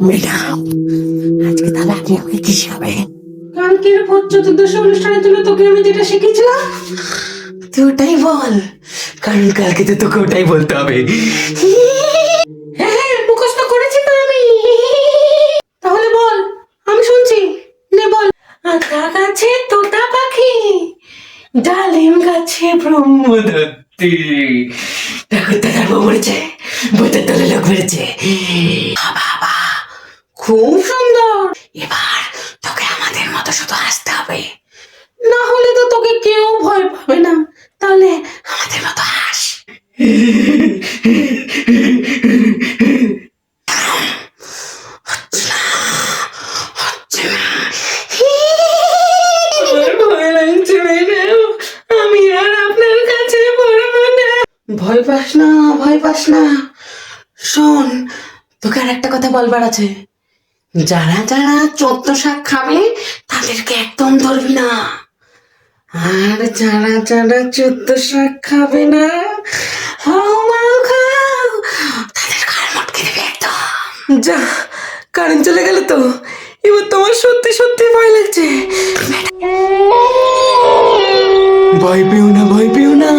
Madam, আজকে তাহলে আপনি আমাকে কি শিখাবেন? কালকের ভোজ চতুর্দশী অনুষ্ঠানের জন্য তোকে আমি যেটা শিখেছিলাম তুই ওটাই বল, কারণ কালকে তো তোকে ওটাই বলতে হবে। হ্যাঁ হ্যাঁ মুখস্থ করেছি তো আমি। তাহলে বল, আমি শুনছি। নে বল। আতা গাছে তোতা পাখি, ডালিম গাছে ব্রহ্মদত্তি ঠাকুর দাদার বউ মরেছে, ভূতের দলে লোক বেড়েছে। বাবা, খুব সুন্দর। এবার তোকে আমাদের মতো শুধু হাসতে হবে, না হলে তো তোকে কেউ ভয় পাবে না। তাহলে আমাদের মতো হাস। আমার ভয় লাগছে ম্যাডাম, আমি আর আপনার কাছে পড়বো না। ভয় পাস না, ভয় পাস না। শোন, তোকে আর একটা কথা বলবার আছে। যারা যারা চোদ্দ শাক খাবে তাদেরকে একদম ধরবি না, আর যারা যারা চোদ্দ শাক খাবে না, হাও মাও খাও, তাদের ঘাড় মটকে দেবে একদম। যা, কারেন্ট চলে গেল তো। এবার তোমার সত্যি সত্যি ভয় লাগছে। ভয় পেও না, ভয় পেও না।